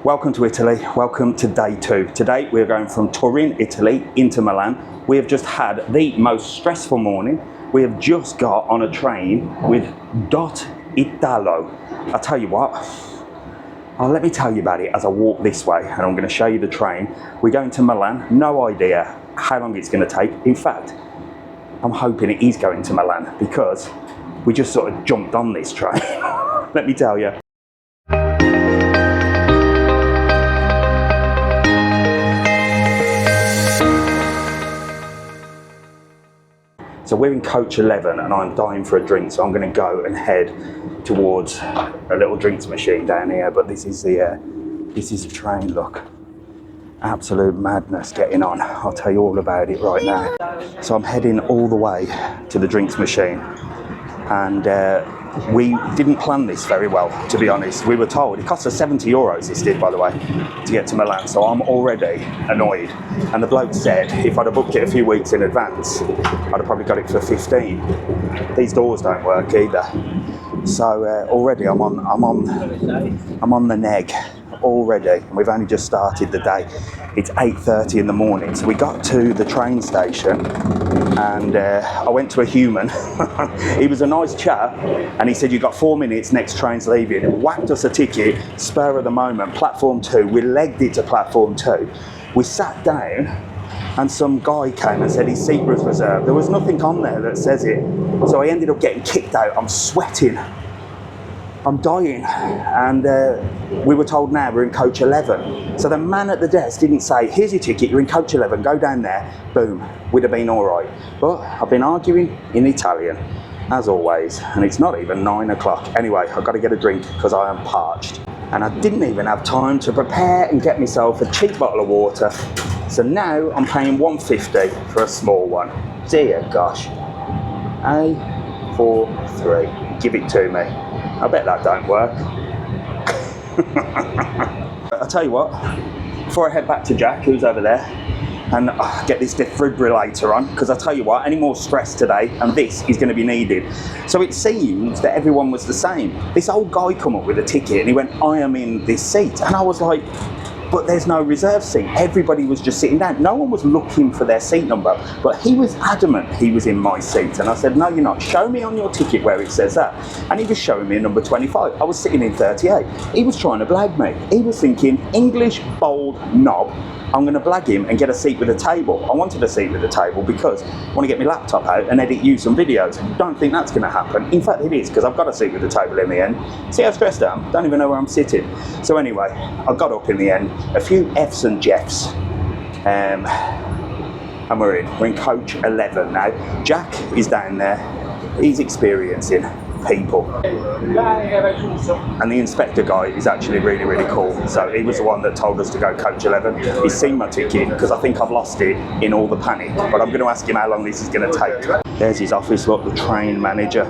Welcome to Italy, welcome to day 2. Today we're going from Turin, Italy into Milan. We have just had the most stressful morning. We have just got on a train with Dot Italo. I'll tell you what, let me tell you about it as I walk this way, and I'm going to show you the train. We're going to Milan, no idea how long it's going to take. In fact, I'm hoping it is going to Milan because we just sort of jumped on this train. Let me tell you. So we're in coach 11 and I'm dying for a drink, so I'm going to go and head towards a little drinks machine down here. But this is the train, look. Absolute madness getting on. I'll tell you all about it right now. So I'm heading all the way to the drinks machine, and we didn't plan this very well, to be honest. We were told it cost us €70, this did, by the way, to get to Milan, so I'm already annoyed. And the bloke said if I'd have booked it a few weeks in advance, I'd have probably got it for 15. These doors don't work either. So already I'm on the neg already, and we've only just started the day. It's 8:30 in the morning, so we got to the train station, and I went to a human. He was a nice chap, and he said, "You've got 4 minutes, next train's leaving." And whacked us a ticket, spur of the moment, platform 2. We legged it to platform 2. We sat down, and some guy came and said his seat was reserved. There was nothing on there that says it, so I ended up getting kicked out. I'm sweating, I'm dying, and we were told now we're in coach 11. So the man at the desk didn't say, "Here's your ticket, you're in coach 11, go down there." Boom, we'd have been all right. But I've been arguing in Italian, as always, and it's not even 9 o'clock. Anyway, I've got to get a drink because I am parched. And I didn't even have time to prepare and get myself a cheap bottle of water. So now I'm paying $1.50 for a small one. Dear gosh. A43, give it to me. I bet that don't work. I'll tell you what, before I head back to Jack, who's over there, and get this defibrillator on, because I'll tell you what, any more stress today, and this is going to be needed. So it seems that everyone was the same. This old guy come up with a ticket, and he went, "I am in this seat." And I was like, but there's no reserve seat. Everybody was just sitting down. No one was looking for their seat number, but he was adamant he was in my seat. And I said, "No, you're not. Show me on your ticket where it says that." And he was showing me a number 25. I was sitting in 38. He was trying to blag me. He was thinking, English bold knob, I'm going to blag him and get a seat with a table. I wanted a seat with a table because I want to get my laptop out and edit you some videos. Don't think that's going to happen. In fact, it is, because I've got a seat with a table in the end. See how stressed I am? Don't even know where I'm sitting. So anyway, I got up in the end. A few F's and Jeffs. And we're in coach 11 now. Jack is down there. He's experiencing people, and the inspector guy is actually really, really cool. So he was the one that told us to go coach 11. He's seen my ticket because I think I've lost it in all the panic, but I'm going to ask him how long this is going to take. There's his office, look, the train manager.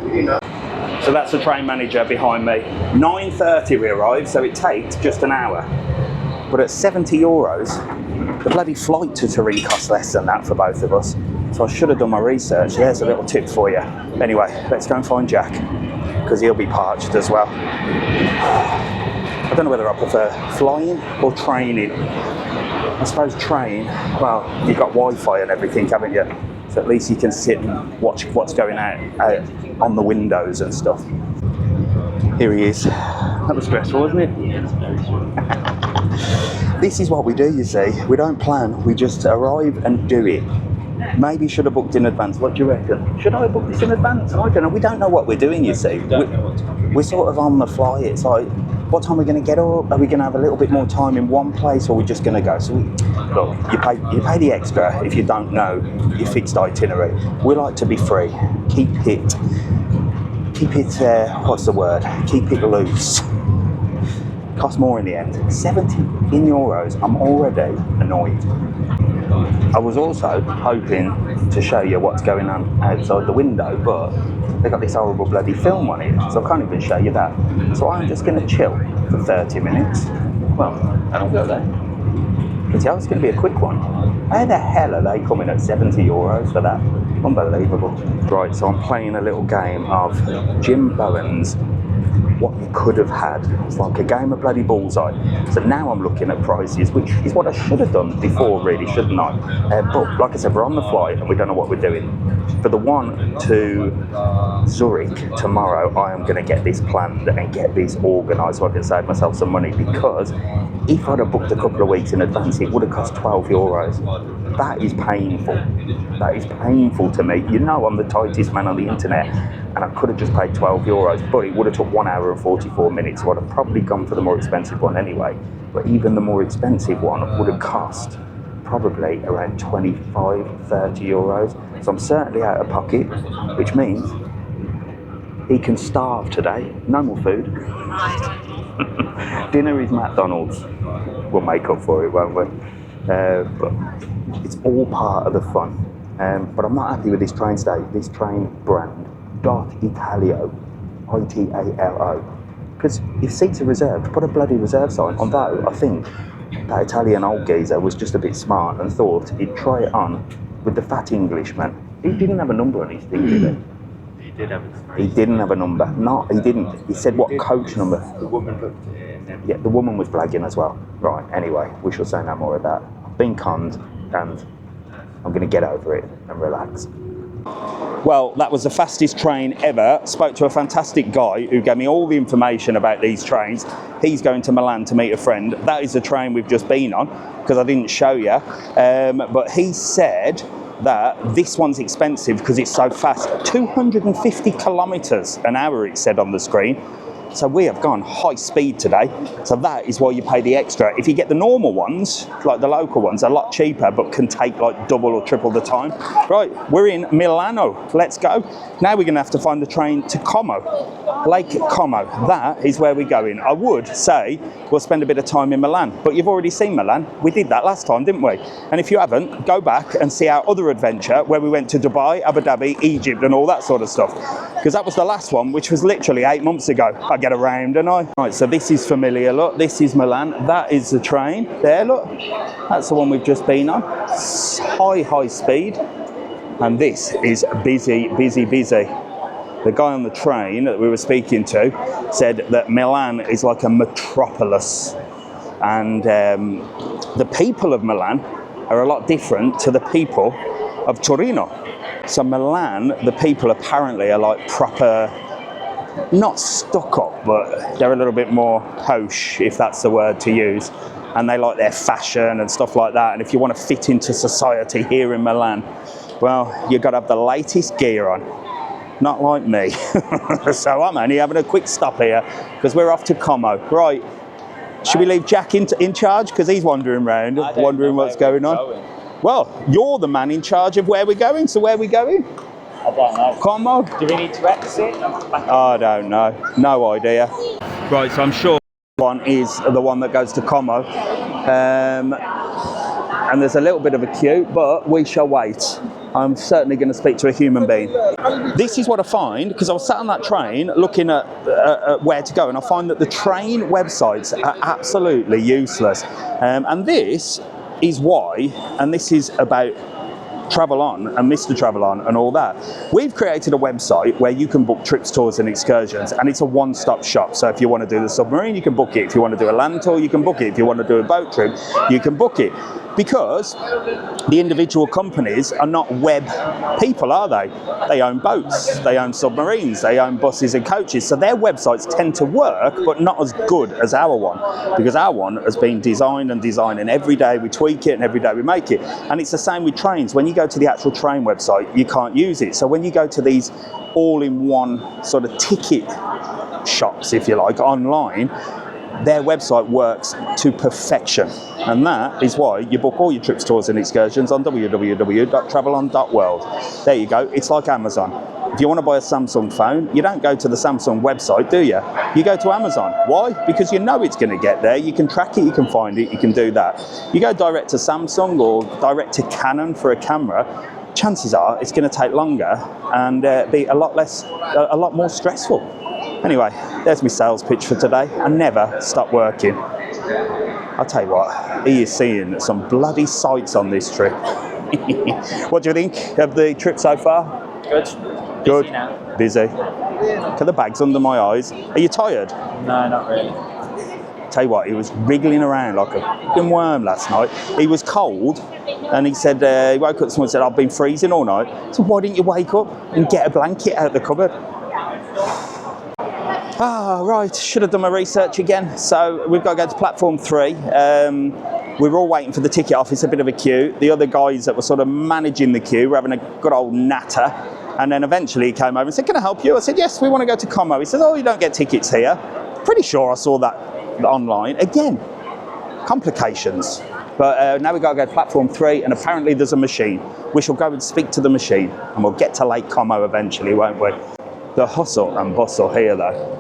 So that's the train manager behind me. 9:30 we arrived, so it takes just an hour. But at €70, the bloody flight to Turin costs less than that for both of us. So I should have done my research. There's a little tip for you. Anyway, let's go and find Jack, because he'll be parched as well. I don't know whether I prefer flying or training. I suppose train, well, you've got Wi-Fi and everything, haven't you? So at least you can sit and watch what's going out on the windows and stuff. Here he is. That was stressful, wasn't it? This is what we do, you see. We don't plan, we just arrive and do it. Maybe should have booked in advance. What do you reckon? Should I have booked this in advance? I don't know. We don't know what we're doing, you see. We're sort of on the fly. It's like, what time are we going to get up? Are we going to have a little bit more time in one place, or are we just going to go? So look, you pay the extra if you don't know your fixed itinerary. We like to be free. Keep it, what's the word? Keep it loose. Cost more in the end. 70 in euros. I'm already annoyed. I was also hoping to show you what's going on outside the window, but they've got this horrible bloody film on it, so I can't even show you that. So I'm just going to chill for 30 minutes. Well, I'll go there. But yeah, it's going to be a quick one. How the hell are they coming at €70 for that? Unbelievable. Right, so I'm playing a little game of Jim Bowen's what you could have had. It's like a game of bloody bullseye. So now I'm looking at prices, which is what I should have done before, really, shouldn't I? But like I said, we're on the flight and we don't know what we're doing. For the one to Zurich tomorrow, I am going to get this planned and get this organised so I can save myself some money, because if I'd have booked a couple of weeks in advance, it would have cost €12. That is painful. That is painful to me. You know I'm the tightest man on the internet, and I could have just paid €12, but it would have took 1 hour and 44 minutes, so I'd have probably gone for the more expensive one anyway. But even the more expensive one would have cost probably around 25, €30. So I'm certainly out of pocket, which means he can starve today. No more food. Dinner is McDonald's. We'll make up for it, won't we? But it's all part of the fun. But I'm not happy with this train brand, Italio, ITALO. Because if seats are reserved, put a bloody reserve sign. Although I think that Italian old geezer was just a bit smart and thought he'd try it on with the fat Englishman. He didn't have a number on his thing, did he? He did have a He didn't have a number. No, he didn't. He said what coach number. The woman looked at it and then... Yeah, the woman was blagging as well. Right, anyway, we shall say no more of that. I've been conned and I'm going to get over it and relax. Well, that was the fastest train ever. Spoke to a fantastic guy who gave me all the information about these trains. He's going to Milan to meet a friend. That is the train we've just been on, because I didn't show you. But he said that this one's expensive because it's so fast. 250 kilometres an hour, it said on the screen. So we have gone high speed today. So that is why you pay the extra. If you get the normal ones, like the local ones, a lot cheaper, but can take like double or triple the time. Right, we're in Milano. Let's go. Now we're going to have to find the train to Como. Lake Como. That is where we're going. I would say we'll spend a bit of time in Milan, but you've already seen Milan. We did that last time, didn't we? And if you haven't, go back and see our other adventure where we went to Dubai, Abu Dhabi, Egypt and all that sort of stuff. Because that was the last one, which was literally 8 months ago. I get around, don't I? Right, so this is familiar, look. This is Milan. That is the train. There, look. That's the one we've just been on. High speed. And this is busy. The guy on the train that we were speaking to said that Milan is like a metropolis. And the people of Milan are a lot different to the people of Torino. So Milan, the people apparently are like proper, not stuck up, but they're a little bit more posh, if that's the word to use. And they like their fashion and stuff like that. And if you want to fit into society here in Milan, well, you've got to have the latest gear on. Not like me. So I'm only having a quick stop here because we're off to Como. Right, should we leave Jack in charge? Because he's wandering around, wondering what's going on. Well, you're the man in charge of where we're going, so where are we going? I don't know. Como? Do we need to exit? I don't know. No idea. Right, so I'm sure one is the one that goes to Como. And there's a little bit of a queue, but we shall wait. I'm certainly going to speak to a human being. This is what I find, because I was sat on that train looking at where to go, and I find that the train websites are absolutely useless. And this is why, and this is about TravelOn and Mr. TravelOn and all that. We've created a website where you can book trips, tours and excursions, and it's a one-stop shop. So if you want to do the submarine, you can book it. If you want to do a land tour, you can book it. If you want to do a boat trip, you can book it. Because the individual companies are not web people, are they? They own boats, they own submarines, they own buses and coaches. So their websites tend to work, but not as good as our one. Because our one has been designed, and every day we tweak it and every day we make it. And it's the same with trains. When you go to the actual train website, you can't use it. So when you go to these all-in-one sort of ticket shops, if you like, online, their website works to perfection. And that is why you book all your trips, tours and excursions on www.travelon.world. There you go. It's like Amazon. If you want to buy a Samsung phone, you don't go to the Samsung website, do you? You go to Amazon. Why? Because you know it's going to get there. You can track it, you can find it, you can do that. You go direct to Samsung or direct to Canon for a camera, chances are it's going to take longer and be a lot more stressful. Anyway, there's my sales pitch for today. I never stop working. I'll tell you what, he is seeing some bloody sights on this trip. What do you think of the trip so far? Good. Good. Busy now. Busy. Look at the bags under my eyes. Are you tired? No, not really. Tell you what, he was wriggling around like a fucking worm last night. He was cold, and he said, he woke up this morning and said, I've been freezing all night. So why didn't you wake up and get a blanket out of the cupboard? Ah, right, should have done my research again. So we've got to go to platform 3. We were all waiting for the ticket office, a bit of a queue. The other guys that were sort of managing the queue were having a good old natter. And then eventually he came over and said, can I help you? I said, yes, we want to go to Como. He said, oh, you don't get tickets here. Pretty sure I saw that online. Again, complications. But now we've got to go to platform 3, and apparently there's a machine. We shall go and speak to the machine, and we'll get to Lake Como eventually, won't we? The hustle and bustle here, though.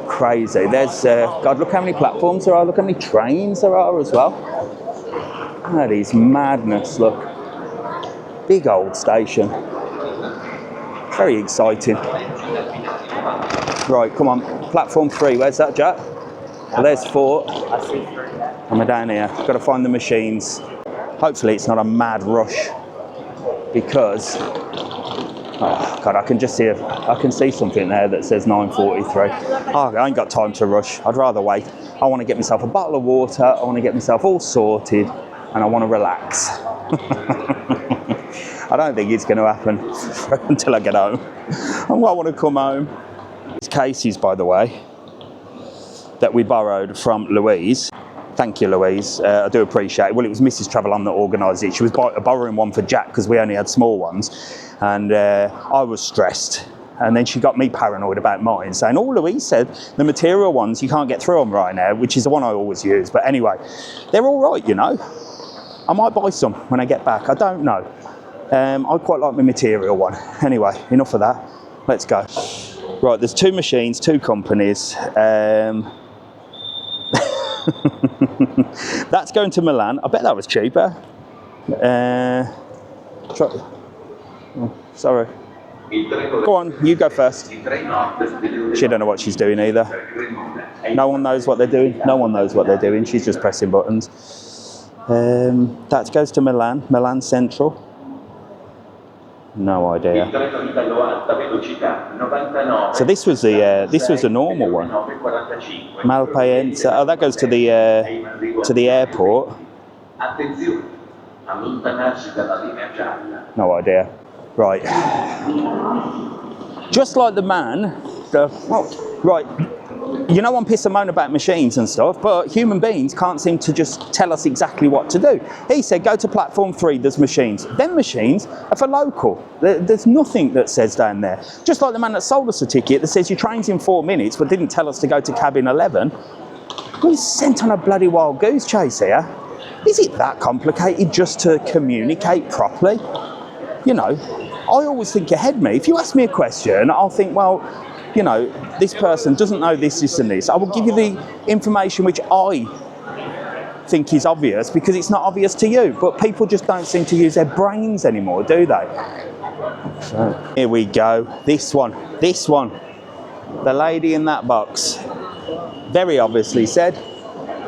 Crazy. There's, God, look how many platforms there are. Look how many trains there are as well. That is madness, look. Big old station. Very exciting. Right, come on. Platform 3. Where's that, Jack? Well, there's 4. I see 3. And we're down here. Got to find the machines. Hopefully it's not a mad rush, because oh God, I can just see I can see something there that says 9:43. Oh, I ain't got time to rush. I'd rather wait. I want to get myself a bottle of water. I want to get myself all sorted, and I want to relax. I don't think it's going to happen until I get home. I want to come home. These cases, by the way, that we borrowed from Louise. Thank you, Louise. I do appreciate it. Well, it was Mrs. TravelON that organised it. She was borrowing one for Jack because we only had small ones. And I was stressed. And then she got me paranoid about mine, saying, oh, Louise said the material ones, you can't get through them right now, which is the one I always use. But anyway, they're all right, you know. I might buy some when I get back. I don't know. I quite like my material one. Anyway, enough of that. Let's go. Right, there's 2 machines, 2 companies. That's going to Milan. I bet that was cheaper. Sorry. Go on, you go first. She don't know what she's doing either. No one knows what they're doing. No one knows what they're doing. She's just pressing buttons. That goes to Milan. Milan Centrale. No idea. So this was the normal one. Malpaenza. Oh, that goes to the airport. No idea. Right. Just like the man. Right. You know, I'm pissing moan about machines and stuff, but human beings can't seem to just tell us exactly what to do. He said, go to platform 3, there's machines. Them machines are for local. There's nothing that says down there. Just like the man that sold us a ticket that says your train's in 4 minutes, but didn't tell us to go to cabin 11. We're sent on a bloody wild goose chase here. Is it that complicated just to communicate properly? You know, I always think ahead of me. If you ask me a question, I'll think, well, you know, this person doesn't know this, this and this. I will give you the information which I think is obvious because it's not obvious to you. But people just don't seem to use their brains anymore, do they? So, here we go. This one. The lady in that box very obviously said,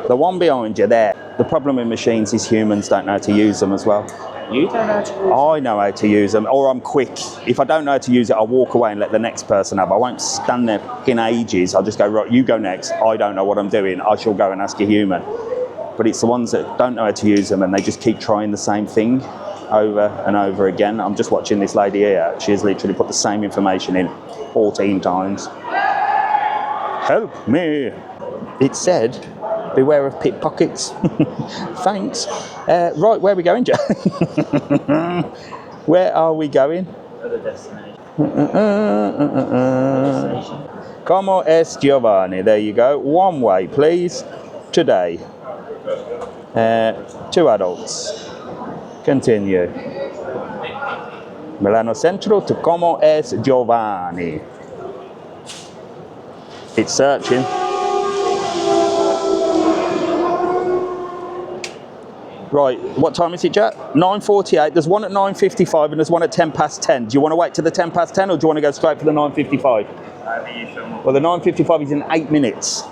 the one behind you there. The problem with machines is humans don't know how to use them as well. You don't know how to use them? I know how to use them, or I'm quick. If I don't know how to use it, I'll walk away and let the next person have. I won't stand there in ages. I'll just go, right, you go next. I don't know what I'm doing. I shall go and ask a human. But it's the ones that don't know how to use them and they just keep trying the same thing over and over again. I'm just watching this lady here. She has literally put the same information in 14 times. Help me. It said, beware of pickpockets. Thanks. Right, where are we going, Jack? Where are we going? For the destination. Como es Giovanni? There you go. One way, please. Today. 2 adults. Continue. Milan Centrale to Como es Giovanni. It's searching. Right, what time is it, Jack? 9:48. There's one at 9:55 and there's one at 10:10. Do you want to wait to the 10:10 or do you want to go straight for the 9:55? Well, the 9:55 is in 8 minutes.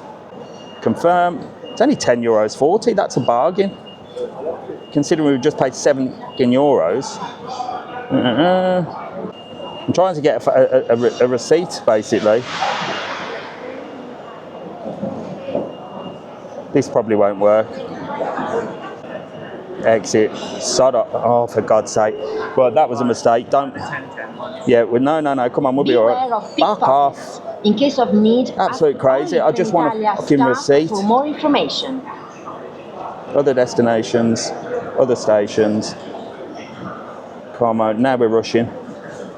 Confirm. It's only €10.40. That's a bargain. Considering we've just paid €7. I'm trying to get a receipt, basically. This probably won't work. Exit. Sod up. Oh, for God's sake. Well, that was a mistake. Don't. Yeah, well, no. Come on, we'll be all right. Back off. In case of need, Absolute crazy. I just want a fucking receipt. for more information. Other destinations, other stations. Come on, now we're rushing.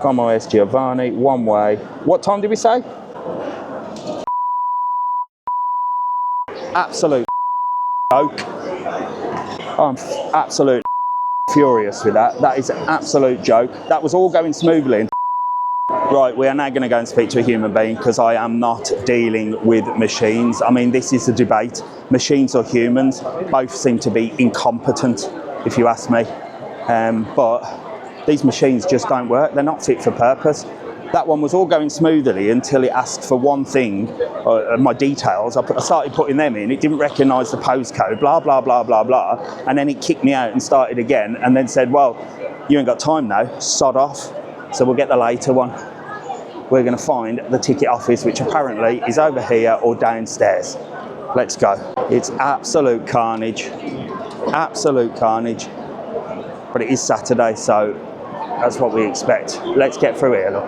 Come on, S. Giovanni, one way. What time did we say? Absolute joke. I'm absolutely furious with that. That is an absolute joke. That was all going smoothly. Right, we are now going to go and speak to a human being because I am not dealing with machines. I mean, this is a debate. Machines or humans, both seem to be incompetent, if you ask me. But these machines just don't work. They're not fit for purpose. That one was all going smoothly until it asked for one thing, my details. I started putting them in. It didn't recognise the postcode, blah, blah, blah, blah, blah. And then it kicked me out and started again and then said, well, you ain't got time now, sod off. So we'll get the later one. We're going to find the ticket office, which apparently is over here or downstairs. Let's go. It's absolute carnage. Absolute carnage. But it is Saturday, so that's what we expect. Let's get through here, look.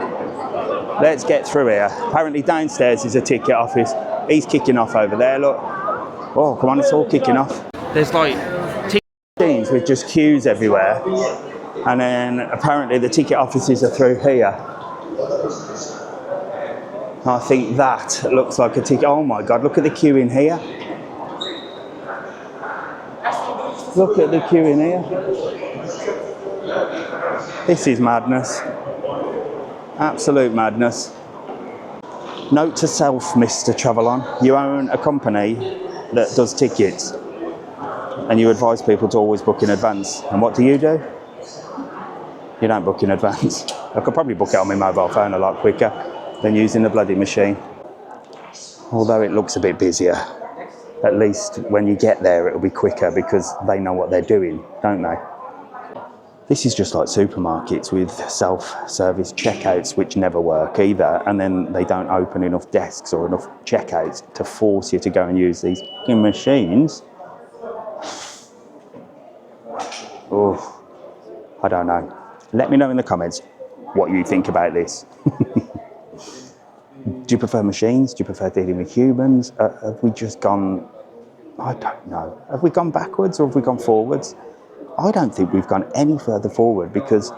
Let's get through here. Apparently downstairs is a ticket office. He's kicking off over there, look. Oh, come on, it's all kicking off. There's like ticket machines with just queues everywhere. And then apparently the ticket offices are through here. I think that looks like a ticket. Oh my God, look at the queue in here. Look at the queue in here. This is madness. Absolute madness. Note to self, Mr. TravelOn. You own a company that does tickets and you advise people to always book in advance. And what do? You don't book in advance. I could probably book it on my mobile phone a lot quicker than using the bloody machine. Although it looks a bit busier. At least when you get there it'll be quicker because they know what they're doing, don't they? This is just like supermarkets with self-service checkouts which never work either, and then they don't open enough desks or enough checkouts to force you to go and use these machines. Oh, I don't know. Let me know in the comments what you think about this. Do you prefer machines? Do you prefer dealing with humans? Have we just gone, I don't know. Have we gone backwards or have we gone forwards? I don't think we've gone any further forward because,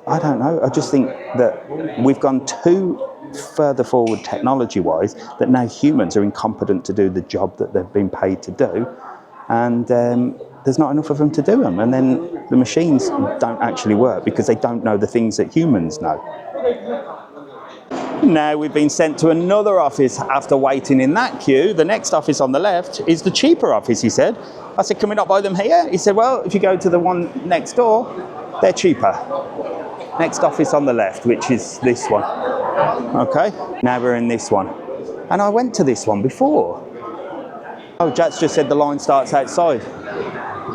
I don't know, I just think that we've gone too further forward technology-wise that now humans are incompetent to do the job that they've been paid to do, and there's not enough of them to do them, and then the machines don't actually work because they don't know the things that humans know. Now we've been sent to another office after waiting in that queue. The next office on the left is the cheaper office, he said. I said, can we not buy them here? He said, well, if you go to the one next door, they're cheaper. Next office on the left, which is this one. Okay, now we're in this one. And I went to this one before. Oh, Jack's just said the line starts outside.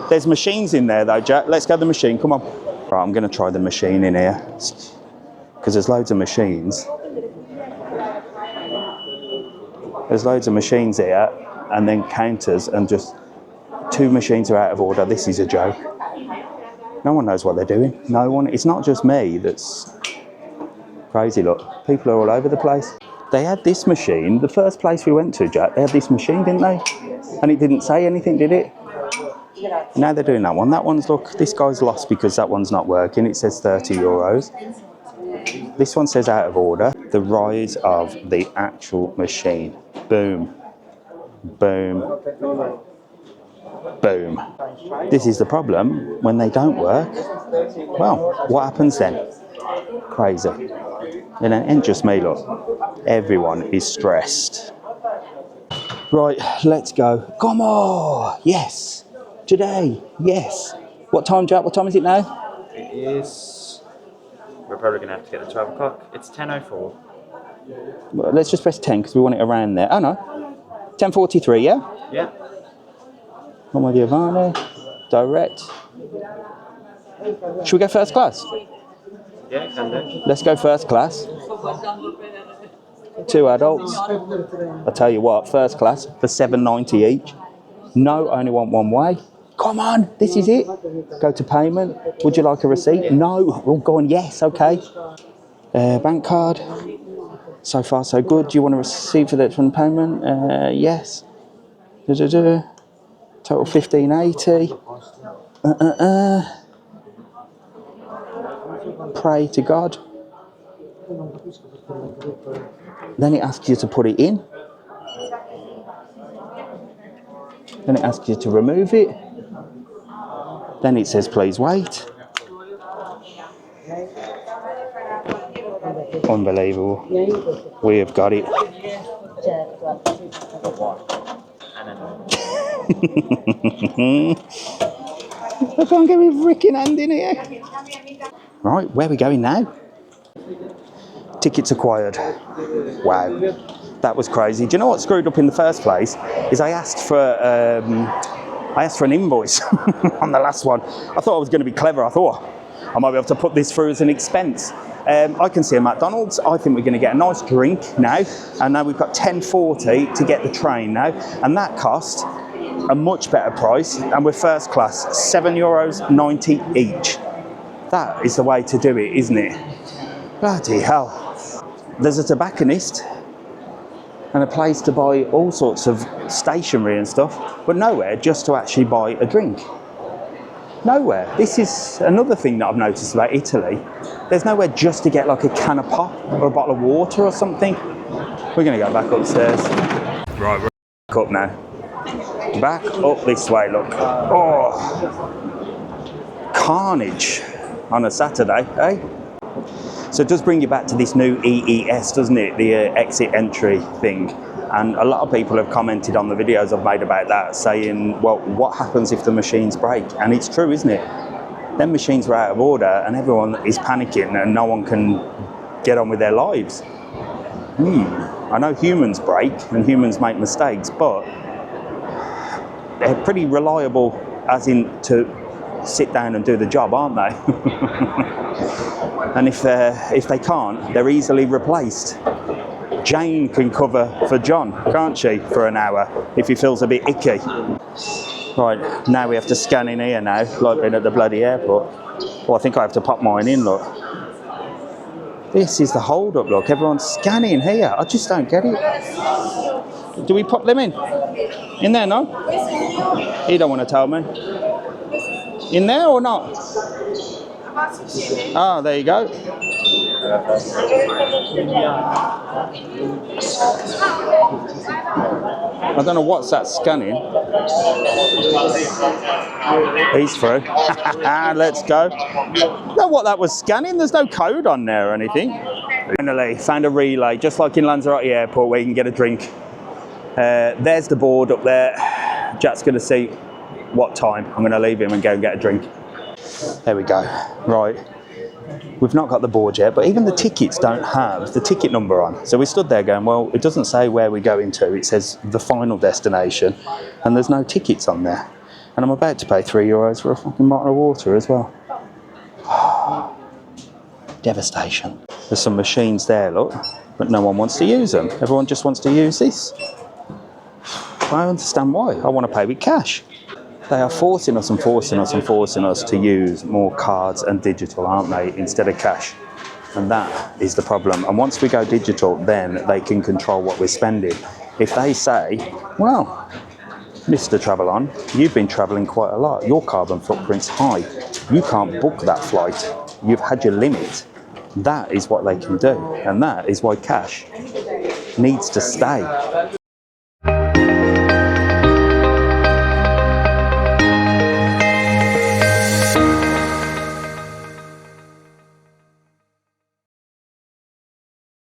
There's machines in there though, Jack. Let's go to the machine, come on. Right, I'm gonna try the machine in here. Because there's loads of machines. There's loads of machines here, and then counters, and just 2 machines are out of order. This is a joke. No one knows what they're doing. No one. It's not just me that's crazy. Look, people are all over the place. They had this machine, the first place we went to, Jack, they had this machine, didn't they? And it didn't say anything, did it? Now they're doing that one. That one's, look, this guy's lost because that one's not working. It says 30 euros. This one says out of order. The rise of the actual machine. Boom. Boom. Boom. This is the problem. When they don't work, well, what happens then? Crazy. And it ain't just me, look. Everyone is stressed. Right, let's go. Come on! Yes! Today, yes! What time, Jack? What time is it now? It is... We're probably going to have to get the 12 o'clock. It's 10:04. Well, let's just press 10 because we want it around there. Oh no. 10:43, yeah? Yeah. Milan Giovanni, direct. Should we go first class? Yeah, can do. Let's go first class. 2 adults. I tell you what, first class for $7.90 each. No, only want one way. Come on, this is it. Go to payment. Would you like a receipt? No. Oh, go on, yes, okay. Bank card. So far, so good. Do you want a receipt for that from payment? Yes. Total $15.80. Pray to God. Then it asks you to put it in. Then it asks you to remove it. Then it says please wait. Unbelievable. We have got it. I can't get my freaking hand in here. Right, where are we going now? Tickets acquired. Wow, that was crazy. Do you know what screwed up in the first place? Is I asked for an invoice on the last one. I thought I was going to be clever. I thought I might be able to put this through as an expense. I can see a McDonald's. I think we're going to get a nice drink now. And now we've got $10.40 to get the train now. And that cost a much better price. And we're first class, €7.90 each. That is the way to do it, isn't it? Bloody hell. There's a tobacconist and a place to buy all sorts of stationery and stuff, but nowhere just to actually buy a drink. Nowhere. This is another thing that I've noticed about Italy. There's nowhere just to get like a can of pop or a bottle of water or something. We're going to go back upstairs. Right, we're back up now. Back up this way, look. Oh, carnage on a Saturday, eh? So it does bring you back to this new EES, doesn't it? The exit entry thing. And a lot of people have commented on the videos I've made about that, saying, well, what happens if the machines break? And it's true, isn't it? Then machines are out of order and everyone is panicking and no one can get on with their lives. I know humans break and humans make mistakes, but they're pretty reliable, as in to sit down and do the job, aren't they? And if they can't, they're easily replaced. Jane can cover for John, can't she, for an hour if he feels a bit icky. Right, now we have to scan in here now, like being at the bloody airport. Well, I think I have to pop mine in, look. This is the hold up, look. Everyone's scanning here. I just don't get it. Do we pop them in? In there, no? You don't want to tell me. In there or not? Ah, there you go. I don't know what's that scanning. He's through. Let's go. Know what that was scanning? There's no code on there or anything. Finally, found a relay, just like in Lanzarote Airport, where you can get a drink. There's the board up there. Jack's going to see what time. I'm going to leave him and go and get a drink. There we go. Right. We've not got the board yet, but even the tickets don't have the ticket number on. So we stood there going, well, it doesn't say where we're going to. It says the final destination, and there's no tickets on there. And I'm about to pay €3 for a fucking bottle of water as well. Devastation. There's some machines there, look, but no one wants to use them. Everyone just wants to use this. I understand why. I want to pay with cash. They are forcing us and forcing us and forcing us to use more cards and digital, aren't they, instead of cash. And that is the problem. And once we go digital, then they can control what we're spending. If they say, well, Mr. TravelOn, you've been travelling quite a lot. Your carbon footprint's high. You can't book that flight. You've had your limit. That is what they can do. And that is why cash needs to stay.